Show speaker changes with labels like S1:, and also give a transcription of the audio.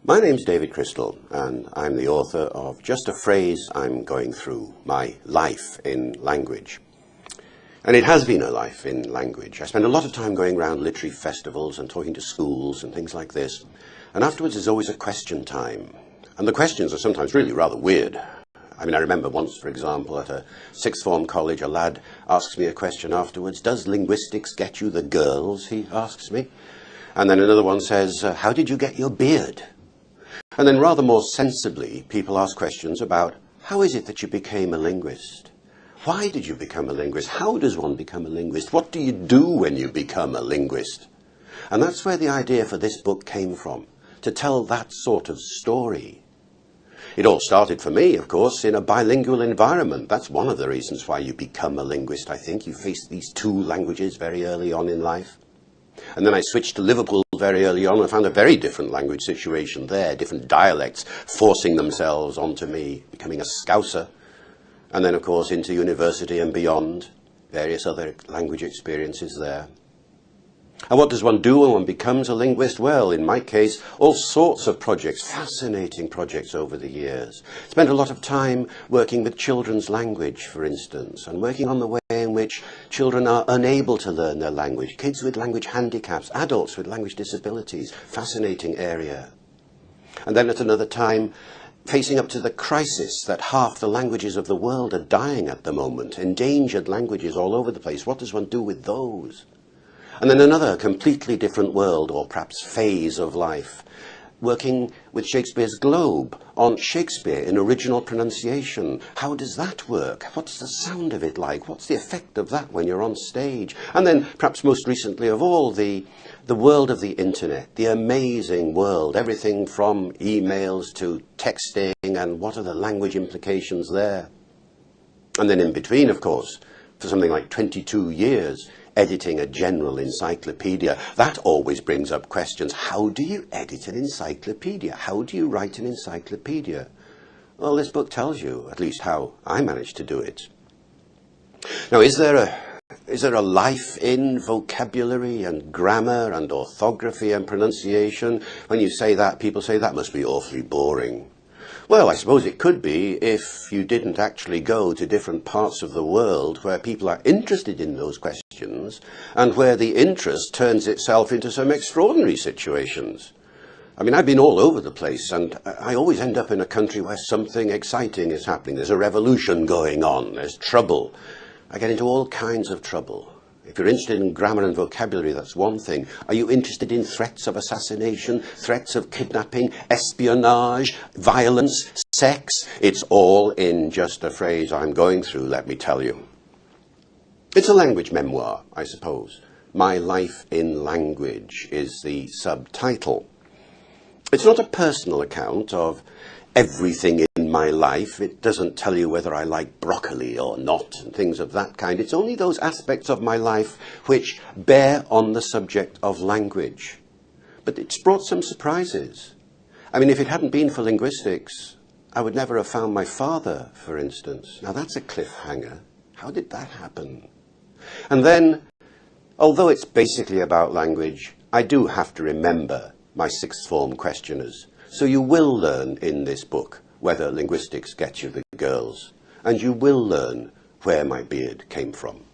S1: My name's David Crystal, and I'm the author of Just a Phrase I'm Going Through, My Life in Language. And it has been a life in language. I spend a lot of time going around literary festivals and talking to schools and things like this. And afterwards there's always a question time. And the questions are sometimes really rather weird. I remember once, for example, at a sixth form college, a lad asks me a question afterwards. Does linguistics get you the girls, he asks me. And then another one says, how did you get your beard? And then rather more sensibly, people ask questions about, how is it that you became a linguist? Why did you become a linguist? How does one become a linguist? What do you do when you become a linguist? And that's where the idea for this book came from, to tell that sort of story. It all started for me, of course, in a bilingual environment. That's one of the reasons why you become a linguist, I think. You face these two languages very early on in life. And then I switched to Liverpool very early on and found a very different language situation there, different dialects forcing themselves onto me, becoming a Scouser. And then, of course, into university and beyond, various other language experiences there. And what does one do when one becomes a linguist? Well, in my case, all sorts of projects, fascinating projects over the years. Spent a lot of time working with children's language, for instance, and working on the way in which children are unable to learn their language. Kids with language handicaps, adults with language disabilities, fascinating area. And then at another time, facing up to the crisis that half the languages of the world are dying at the moment, endangered languages all over the place. What does one do with those? And then another completely different world, or perhaps phase of life, working with Shakespeare's Globe on Shakespeare in original pronunciation. How does that work? What's the sound of it like? What's the effect of that when you're on stage? And then, perhaps most recently of all, the world of the internet, the amazing world, everything from emails to texting, and what are the language implications there? And then in between, of course, for something like 22 years, editing a general encyclopedia. That always brings up questions. How do you edit an encyclopedia? How do you write an encyclopedia? Well, this book tells you, at least how I managed to do it. Now, is there a life in vocabulary and grammar and orthography and pronunciation? When you say that, people say that must be awfully boring. Well, I suppose it could be if you didn't actually go to different parts of the world where people are interested in those questions and where the interest turns itself into some extraordinary situations. I've been all over the place, and I always end up in a country where something exciting is happening. There's a revolution going on, there's trouble. I get into all kinds of trouble. If you're interested in grammar and vocabulary, that's one thing. Are you interested in threats of assassination, threats of kidnapping, espionage, violence, sex? It's all in Just a Phrase I'm Going Through, let me tell you. It's a language memoir, I suppose. My Life in Language is the subtitle. It's not a personal account of everything in my life. It doesn't tell you whether I like broccoli or not and things of that kind. It's only those aspects of my life which bear on the subject of language. But it's brought some surprises. If it hadn't been for linguistics, I would never have found my father, for instance. Now that's a cliffhanger. How did that happen? And then, although it's basically about language, I do have to remember my sixth form questioners. So you will learn in this book whether linguistics gets you the girls, and you will learn where my beard came from.